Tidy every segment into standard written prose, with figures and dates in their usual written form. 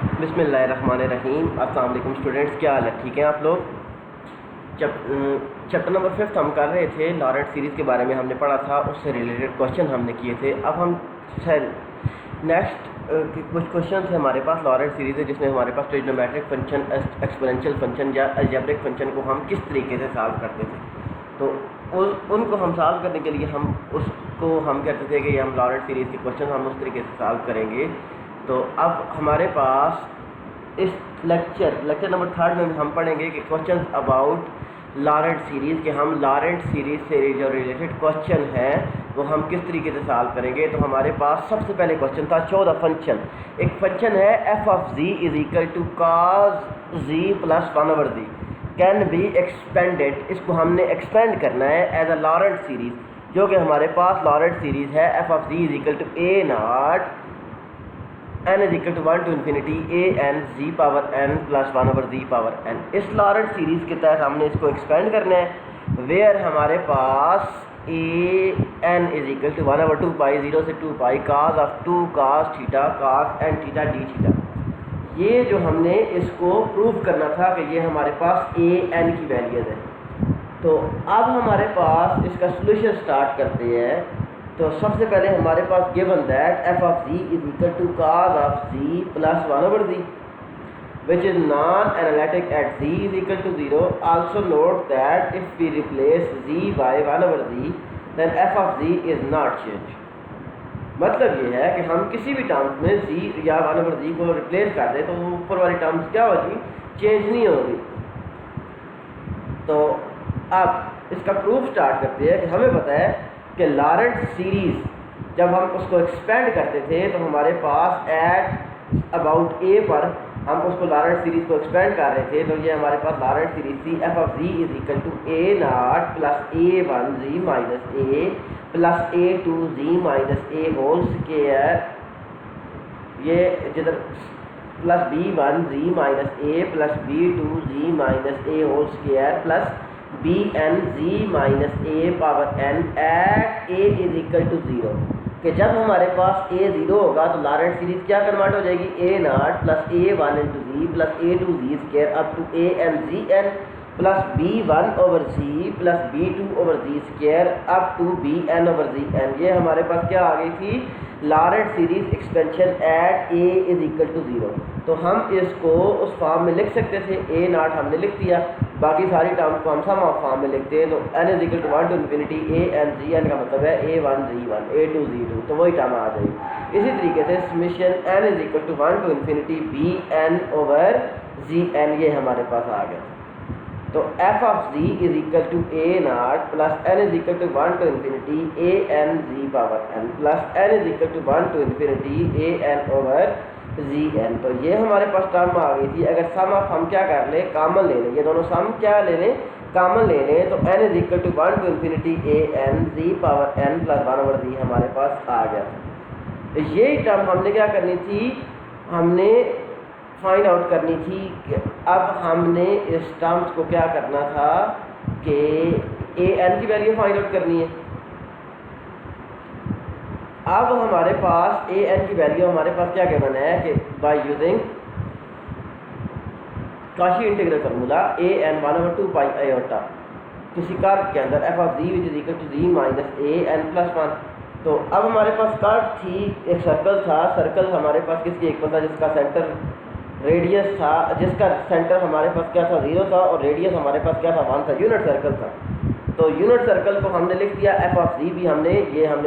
बिस्मिल्लाहिर्रहमानिर्रहीम। अस्सलाम वालेकुम स्टूडेंट्स, क्या हाल है? ठीक है आप लोग? चैप्टर नंबर 5 हम कर रहे थे। लॉरेंट सीरीज़ के बारे में हमने पढ़ा था, उससे रिलेटेड क्वेश्चन हमने किए थे। अब हम नेक्स्ट कुछ क्वेश्चन थे हमारे पास। लॉरेंट सीरीज़ है जिसमें हमारे पास ट्रिग्नोमेट्रिक फंक्शन, एक्सपोनेंशियल फंक्शन या अलजेब्रिक फंक्शन को हम किस तरीके से सॉल्व करते थे। तो उनको हम सॉल्व करने के लिए हम कहते थे कि हम लॉरेंट सीरीज़ के क्वेश्चन हम उस तरीके से सॉल्व करेंगे। तो अब हमारे पास इस लेक्चर नंबर 3 में हम पढ़ेंगे कि क्वेश्चन अबाउट लॉरेंट सीरीज़ के हम लॉरेंट सीरीज़ से जो रिलेटेड क्वेश्चन है वो हम किस तरीके से सॉल्व करेंगे। तो हमारे पास सबसे पहले क्वेश्चन था 14 फंक्शन। एक फंक्शन है f of z is equal to cos z plus 1/z can be expanded. इसको हमने एक्सपेंड करना है एज अ लॉरेंट सीरीज़, जो कि हमारे पास लॉरेंट सीरीज़ है f of z is equal to a nought n is equal to 1 to infinity a n z power n plus 1/z power n। इस लॉरेंट सीरीज़ के तहत हमने इसको एक्सपेंड करना है, वेयर हमारे पास a n is equal to 1/2 pi 0 से 2 pi cos of 2 cos theta cos n theta d theta. ये जो हमने इसको प्रूव करना था कि ये हमारे पास a n की वैल्यूज़ है। तो अब हमारे पास इसका सोल्यूशन स्टार्ट करते हैं। तो सबसे पहले हमारे पास given that f of z is equal to cos of z plus 1/z which is non analytic at z is equal to 0। Also note that if we replace z by 1/z then f of z is not change. मतलब ये है कि हम किसी भी terms में जी या 1/z को रिप्लेस कर दें तो ऊपर वाली टर्म्स क्या होगी, चेंज नहीं होगी। तो अब इसका प्रूफ स्टार्ट करते हैं कि हमें पता है कि लॉरेंट सीरीज़ जब हम उसको एक्सपेंड करते थे तो हमारे पास एट अबाउट ए पर हम उसको लॉरेंट सीरीज़ को एक्सपेंड कर रहे थे। तो ये हमारे पास लॉरेंट सीरीज़ थी f of z is equal to a nought plus a1 z minus a plus a2 z minus a whole square, ये जिधर plus b1 z minus a plus b2 z minus a whole square plus b n z minus a power n at a is equal to 0। कि जब हमारे पास ए 0 होगा तो Laurent series क्या convert हो जाएगी, a nought plus a1 into z plus a2 z square up to a n z n plus b1 over z plus b2 over z square up to b n over z n. ये हमारे पास क्या आ गई थी, Laurent series expansion at a is equal to 0। तो हम इसको उस फॉर्म में लिख सकते थे, ए नॉट हमने लिख दिया, बाकी सारी टर्म्स को हम सम ऑफ फॉर्म में लिखते हैं। तो n is equal to 1 to infinity a n z n का मतलब है a1 g1 a2 g2, तो वही टर्म आ जाएगी। इसी तरीके से summation n is equal to 1 to infinity b n over z n, ये हमारे पास आ गया। तो f of z is equal to a nought plus n is equal to 1 to infinity a n z power n plus n is equal to 1 to infinity a n over z n. तो ये हमारे पास term आ गई थी। अगर सम of हम क्या कर लें, कॉमन ले लें, ये दोनों सम क्या ले लें, कॉमन ले लें, तो n is equal to 1 to infinity a n z power n plus 1/z हमारे पास आ गया। तो ये टर्म हमने क्या करनी थी, हमने फाइंड आउट करनी थी कि अब हमने इस टर्म्स को क्या करना था कि ए एन की वैल्यू फाइंड आउट करनी है। अब हमारे पास ए एन की वैल्यू हमारे पास क्या गिवन है कि by using Cauchy integral formula a n 1/2 pi iota किसी कर्व के अंदर f of z which is equal to z minus a n plus 1। तो अब हमारे पास कर्व थी, एक सर्कल था, सर्कल हमारे पास किसकी एक था जिसका सेंटर रेडियस था, जिसका सेंटर हमारे पास क्या था 0 था और रेडियस हमारे पास क्या था 1 था, यूनिट सर्कल था। तो यूनिट सर्कल को हमने लिख दिया एफ ऑफ जी भी हमने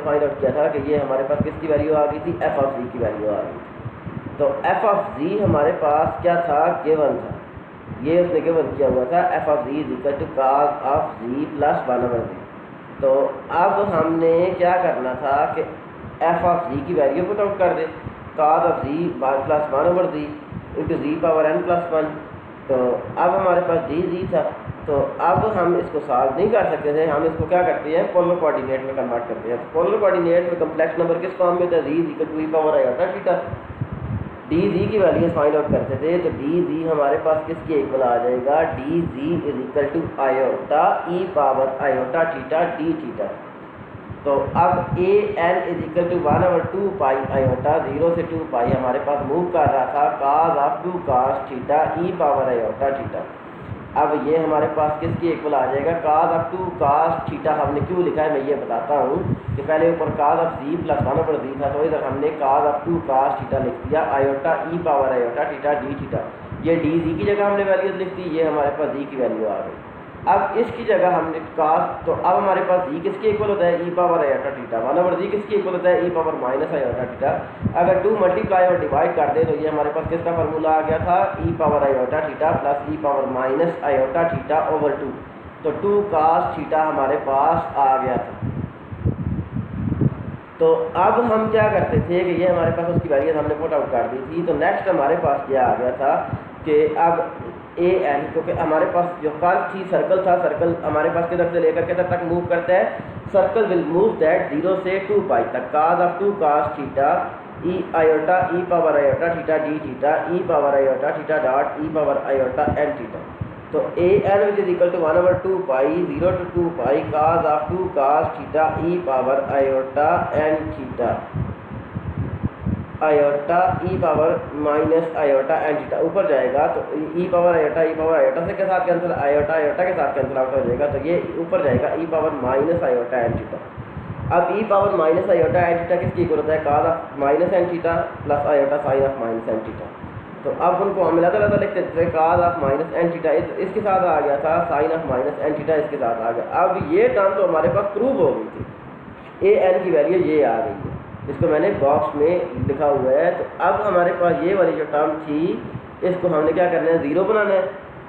फाइंड आउट किया था कि ये हमारे पास किसकी वैल्यू आ गई थी, एफ ऑफ जी की वैल्यू आ गई। तो एफ ऑफ जी हमारे पास क्या था, गिवन था, ये उसने गिवन किया हुआ था f of z is equal to cos of z plus 1/z। तो अब हमने क्या करना था कि एफ ऑफ जी की वैल्यू पुट आउट कर दे, cos of z plus 1/z into z power n plus 1। तो अब हमारे पास जी था, तो अब हम इसको सॉल्व नहीं कर सकते थे, हम इसको क्या करते हैं, पोलर कोऑर्डिनेट में कन्वर्ट करते हैं। तो पोलर कोऑर्डिनेट में कम्प्लेक्स नंबर किस फॉर्म में था, z is equal to e power iota theta. D z की वैल्यू फाइंड आउट करते थे, तो डी जी हमारे पास किसके इक्वल आ जाएगा, d z is equal to iota e power iota theta d theta. तो अब a n is equal to 1/2 pi iota, 0 से 2 पाई हमारे पास मूव कर रहा था cos of 2 cos theta e power iota theta. अब ये हमारे पास किसकी इक्वल आ जाएगा, काज ऑफ 2 कास थीटा। हमने क्यों लिखा है मैं ये बताता हूँ कि पहले ऊपर cause of z plus 1/z था, तो इधर हमने काज ऑफ 2 कास थीटा लिख दिया iota e power iota theta d theta. ये डी जी की जगह हमने वैल्यूज लिख दी, ये हमारे पास जी की वैल्यू आ गई। अब इसकी जगह हमने कास, तो अब हमारे पास जी किसके इक्वल होता है, ई पावर आयोटा थीटा। 1/g किसके इक्वल होता है, ई पावर माइनस आयोटा थीटा। अगर 2 मल्टीप्लाई और डिवाइड कर दे तो ये हमारे पास किसका फार्मूला आ गया था, e power iota theta plus e power minus iota theta over 2। तो 2 कास थीटा हमारे पास आ गया था। तो अब हम क्या करते थे कि ये हमारे पास उसकी वैल्यूज हमने पुट आउट कर दी थी। तो नेक्स्ट हमारे पास क्या आ गया था कि अब ए एन, क्योंकि हमारे पास जो कर्व थी सर्कल था, सर्कल हमारे पास किधर से लेकर किधर तक मूव करता है, सर्कल विल मूव दैट 0 से 2 पाई तक। Cos of 2 cos theta e iota e power iota theta d theta e power iota theta dot e power iota n theta. तो a n which is equal to 1/2 pi 0 to 2 pi cos of 2 cos theta e power iota n theta iota e power minus iota n theta. ऊपर जाएगा तो ई power iota से के साथ cancel, iota iota के साथ cancel out हो जाएगा, तो ये ऊपर जाएगा e power minus iota n theta. अब e power minus iota n theta किसकी इक्वल होता है, cos of minus n theta plus iota sine of minus n theta. तो अब उनको हम मिलाता रहता लिखते थे, cos of minus n theta इसके साथ आ गया था, sine of minus n theta इसके साथ आ गया। अब ये टर्म तो हमारे पास प्रूव हो गई थी, ए एन की वैल्यू ये आ गई है, इसको मैंने बॉक्स में लिखा हुआ है। तो अब हमारे पास ये वाली जो टर्म थी इसको हमने क्या करना है, ज़ीरो बनाना है।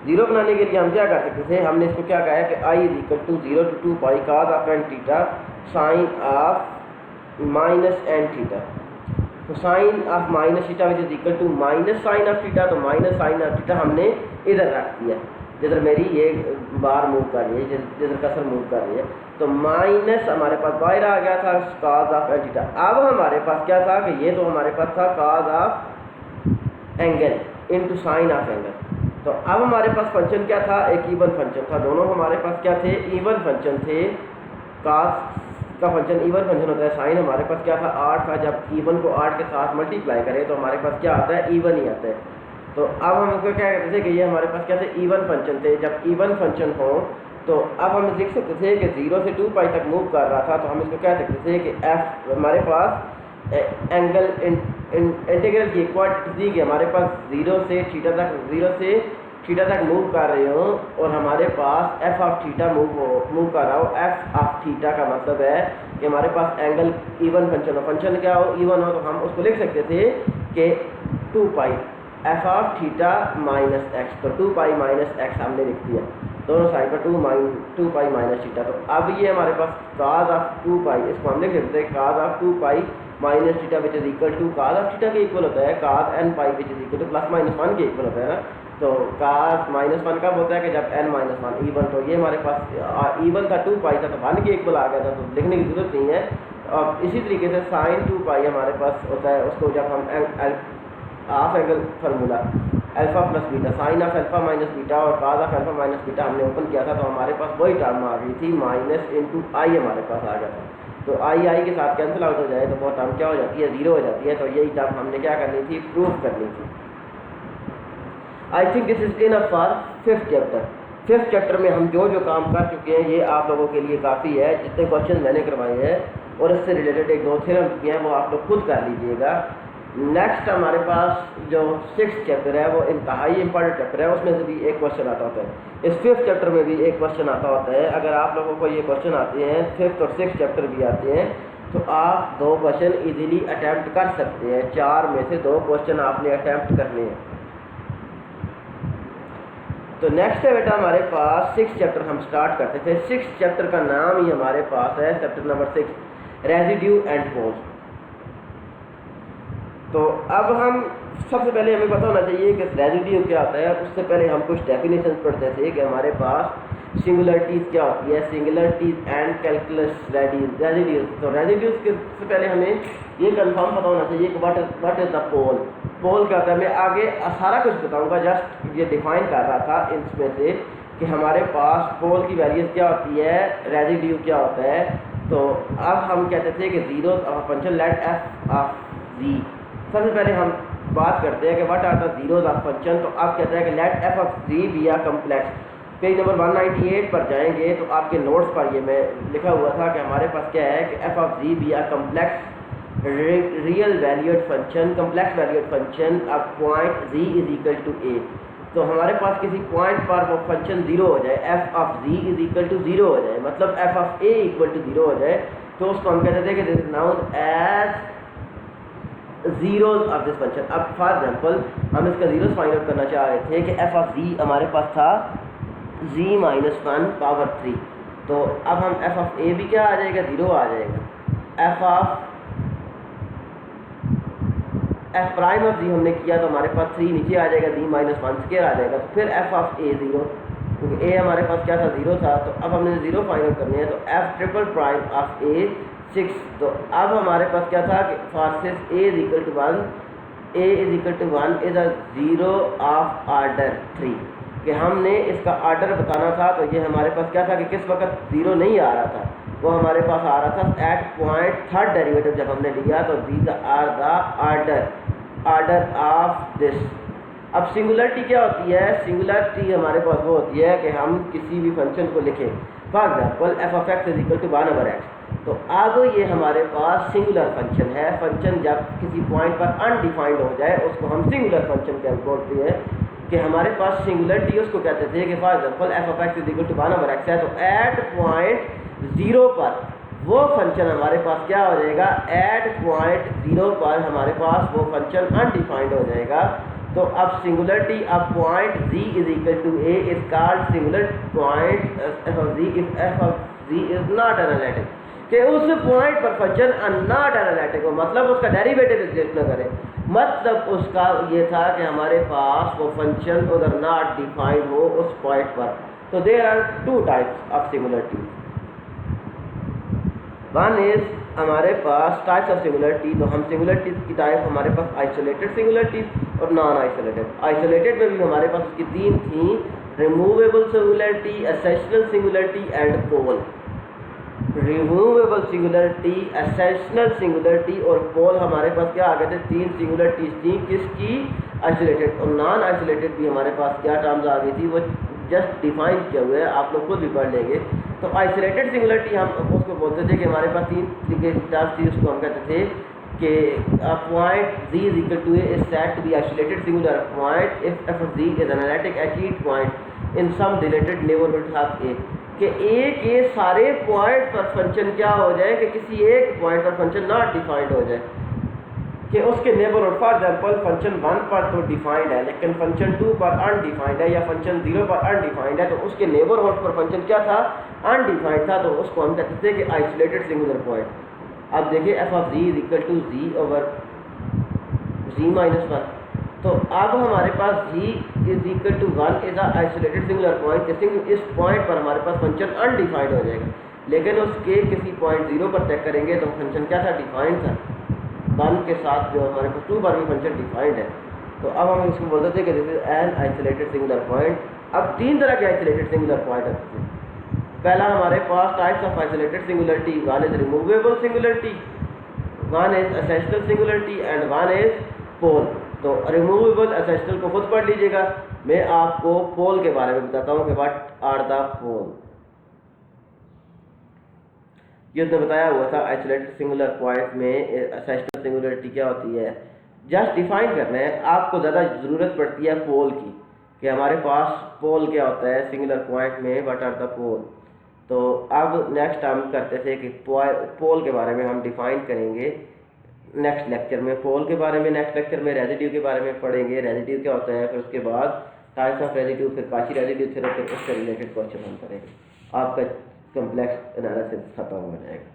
ज़ीरो बनाने के लिए हम क्या कर सकते थे, हमने इसको क्या कहा है कि I is equal to 0 to 2 pi cos of n theta sine of minus n theta. तो sine of minus theta which is equal to minus sine of theta. तो माइनस साइन ऑफ थीटा हमने इधर रख दिया जिधर मेरी ये बार move कर रही है, जिधर कसर मूव कर रही है। तो माइनस हमारे पास बाहर आ गया था काज ऑफ एन थीटा। अब हमारे पास क्या था कि ये तो हमारे पास था cos of angle into sine of angle. तो अब हमारे पास फंक्शन क्या था, एक इवन फंक्शन था। दोनों हमारे पास क्या थे, इवन फंक्शन थे। काज का फंक्शन इवन फंक्शन होता है, साइन हमारे पास क्या था 8 था। जब इवन को 8 के साथ मल्टीप्लाई करें तो हमारे पास क्या आता है, इवन ही आता है। तो अब हम इसको क्या कहते थे कि ये हमारे पास क्या थे, इवन फंक्शन थे। जब इवन फंक्शन हो तो अब हम लिख सकते थे कि 0 से 2 पाई तक मूव कर रहा था, तो हम इसको कह सकते थे कि एफ हमारे पास एंगल इंटीग्रल की इक्वालिटी थी कि हमारे पास 0 से थीटा तक मूव कर रहे हो और हमारे पास एफ ऑफ थीटा मूव कर रहा हो। एफ ऑफ थीटा का मतलब है कि हमारे पास एंगल इवन फंक्शन हो, फंक्शन क्या हो, इवन हो। तो हम उसको लिख सकते थे कि 2 pi f of theta minus x. तो 2 पाई माइनस एक्स हमने लिख दिया, दोनों साइड पर 2 पाई माइनस थीटा। तो अब ये हमारे पास काज ऑफ 2 पाई, इसको हम लिख सकते हैं cos of 2 pi minus theta which is equal to, cos of theta के इक्वल होता है cos n pi which is equal to plus minus 1 के इक्वल होता है ना। तो काज -1 कब होता है कि जब n -1 इवन। तो ये हमारे पास इवन था 2 पाई था, तो 1 के इक्वल आ गया था, तो लिखने की जरूरत नहीं है। और इसी तरीके से साइन 2 पाई हमारे पास होता है, उसको जब हम half angle formula alpha plus beta, sine of alpha minus beta और cos of alpha minus beta हमने ओपन किया था, तो हमारे पास वही टर्म आ गई थी माइनस इंटू आई हमारे पास आ गया था। तो आई के साथ कैंसिल आउट हो जाए तो वो टर्म क्या हो जाती है, 0 हो जाती है। तो यही टर्म हमने क्या करनी थी, प्रूव करनी थी। I think this is enough for 5th chapter. 5th chapter में हम जो काम कर चुके हैं ये आप लोगों के लिए काफ़ी है। जितने क्वेश्चन मैंने करवाए हैं और इससे रिलेटेड 1-2 थ्योरम किए हैं वो आप लोग खुद कर लीजिएगा। नेक्स्ट हमारे पास जो 6th चैप्टर है वो इंतहाई इंपॉर्टेंट चैप्टर है, उसमें से भी एक क्वेश्चन आता होता है। इस 5th चैप्टर में भी एक क्वेश्चन आता होता है। अगर आप लोगों को ये क्वेश्चन आते हैं, 5th और 6th चैप्टर भी आते हैं, तो आप 2 क्वेश्चन इजीली अटैम्प्ट कर सकते हैं। 4 में से 2 क्वेश्चन आपने अटैम्प्ट करने हैं। तो नेक्स्ट है बेटा हमारे पास 6th चैप्टर हम स्टार्ट करते थे। 6th चैप्टर का नाम ही हमारे पास है chapter number 6, residue and poles. तो अब हम सबसे पहले हमें पता होना चाहिए कि रेजिड्यू क्या होता है। उससे पहले हम कुछ डेफिनेशन पढ़ते थे कि हमारे पास सिंगुलरिटीज़ क्या होती है, सिंगुलरिटीज़ एंड कैलकुलस रेजिड्यूज। तो रेजिड्यूज के से पहले हमें ये कंफर्म पता होना चाहिए कि व्हाट इज द पोल। पोल क्या होता है, मैं आगे सारा कुछ बताऊंगा, जस्ट ये डिफाइन कर रहा था इसमें से कि हमारे पास पोल की वैल्यूज क्या होती है, रेजिड्यू क्या होता है। तो अब हम कहते थे कि zero of function let f of z. सबसे पहले हम बात करते हैं कि what are the zeros of function. तो आप कहते हैं कि let f of z be a complex. Page number 198 पर जाएंगे तो आपके नोट्स पर ये मैं लिखा हुआ था कि हमारे पास क्या है कि f of z be a complex real valued function, complex valued function अब point z is equal to a. तो हमारे पास किसी पॉइंट पर वो फंक्शन जीरो हो जाए, f of z is equal to zero हो जाए, मतलब f of a equal to zero हो जाए, तो उसको हम कहते थे कि this is known as zeros of this function. अब फॉर एग्जांपल हम इसका जीरोज फाइंड आउट करना चाह रहे थे कि एफ ऑफ जी हमारे पास था जी माइनस वन पावर 3। तो अब हम एफ ऑफ ए भी क्या आ जाएगा, जीरो आ जाएगा। F of f prime of z हमने किया तो हमारे पास 3 नीचे आ जाएगा, जी माइनस वन स्केयर आ जाएगा। तो फिर एफ ऑफ ए जीरो, क्योंकि ए हमारे पास क्या था, जीरो था। तो अब हमने जीरो फाइंड आउट करनी है, तो f triple prime of a 6। तो अब हमारे पास क्या था कि forces a is equal to 1, a is equal to 1 is a zero of order 3, कि हमने इसका ऑर्डर बताना था। तो ये हमारे पास क्या था कि किस वक्त जीरो नहीं आ रहा था, वो हमारे पास आ रहा था एट पॉइंट थर्ड डेरिवेटिव जब हमने लिया। तो these are the order of this. अब सिंगुलरिटी क्या होती है, सिंगुलरिटी हमारे पास वो होती है कि हम किसी भी फंक्शन को लिखें, for example f of x is equal to 1 over x. तो अब ये हमारे पास सिंगुलर फंक्शन है। फंक्शन जब किसी पॉइंट पर अनडिफाइंड हो जाए उसको हम सिंगुलर फंक्शन क्या बोलते हैं, कि हमारे पास सिंगुलरिटी उसको कहते थे कि for example f of x is equal to 1 over x है। तो एट पॉइंट जीरो पर वो फंक्शन हमारे पास क्या हो जाएगा, एट पॉइंट जीरो पर हमारे पास वो फंक्शन अनडिफाइंड हो जाएगा। तो अब सिंगुलरिटी अब point z is equal to a is called singular point f of z if f of z is not analytic, कि उस पॉइंट पर फंक्शन नॉट एनालिटिक हो, मतलब उसका डेरिवेटिव एग्जिस्ट न करे। मतलब उसका ये था कि हमारे पास वो फंक्शन उधर नॉट डिफाइंड हो उस पॉइंट पर। तो there are two types of singularity. One is हमारे पास टाइप्स ऑफ सिंगुलरिटी। तो हम सिंगुलरिटी की टाइप हमारे पास आइसोलेटेड सिंगुलरिटी और नॉन आइसोलेटेड। आइसोलेटेड में भी हमारे पास उसकी तीन थी, removable singularity, essential singularity and pole. Removable singularity, essential singularity और पोल हमारे पास क्या आ गए थे, तीन सिंगुलरिटीज थी किसकी, आइसोलेटेड। और नॉन आइसोलेटेड भी हमारे पास क्या टर्म्स आ गई थी, वो जस्ट डिफाइन किया हुआ है, आप लोग खुद भी पढ़ लेंगे। तो आइसोलेटेड सिंगुलरिटी हम उसको बोलते थे कि हमारे पास तीन टर्म्स थी, उसको हम कहते थे कि point z is equal to a is set to be isolated singular point if f of z is analytic at each point in some related neighbourhood of a, कि ए के सारे पॉइंट पर फंक्शन क्या हो जाए कि किसी एक पॉइंट पर फंक्शन नॉट डिफाइंड हो जाए, कि उसके नेबरहुड फॉर एग्जांपल फंक्शन 1 पर तो डिफाइंड है लेकिन फंक्शन 2 पर अनडिफाइंड है, या फंक्शन 0 पर अनडिफाइंड है, तो उसके नेबरहुड पर फंक्शन क्या था, अनडिफाइंड था। तो उसको हम कहते थे कि आइसोलेटेड सिंगुलर पॉइंट। अब देखिए f of z is equal to z over z minus one. तो अब हमारे पास z is equal to 1 is isolated singular point. इस पॉइंट पर हमारे पास फंक्शन अनडिफाइंड हो जाएगा, लेकिन उसके किसी पॉइंट 0 पर चेक करेंगे तो फंक्शन क्या था, डिफाइंड था। 1 के साथ जो हमारे पास 2 पर भी फंक्शन डिफाइंड है। तो अब हम इसको बोलते थे कि this is an isolated singular point. अब तीन तरह के आइसोलेटेड सिंगुलर पॉइंट होते थे। पहला हमारे पास types of isolated singularity, one is removable singularity, one is essential singularity and one is pole. तो रिमूवेबल एसेशनल को खुद पढ़ लीजिएगा, मैं आपको पोल के बारे में बताता हूँ कि व्हाट आर द पोल। ये उसने बताया हुआ था आइसोलेटेड सिंगुलर पॉइंट में एसेशनल सिंगुलरिटी क्या होती है, जस्ट डिफाइन करना है। आपको ज़्यादा ज़रूरत पड़ती है पोल की, कि हमारे पास पोल क्या होता है सिंगुलर पॉइंट में, व्हाट आर द पोल। तो अब नेक्स्ट हम करते थे कि पोल के बारे में हम डिफाइन करेंगे नेक्स्ट लेक्चर में, पोल के बारे में नेक्स्ट लेक्चर में, रेजिड्यू के बारे में पढ़ेंगे, रेजिड्यू क्या होता है, फिर उसके बाद टाइप्स ऑफ रेजिड्यू, फिर काशी रेजिड्यू, फिर उससे रिलेटेड क्वेश्चन हम करेंगे। आपका कम्प्लेक्स एनालिसिस खत्म हो जाएगा।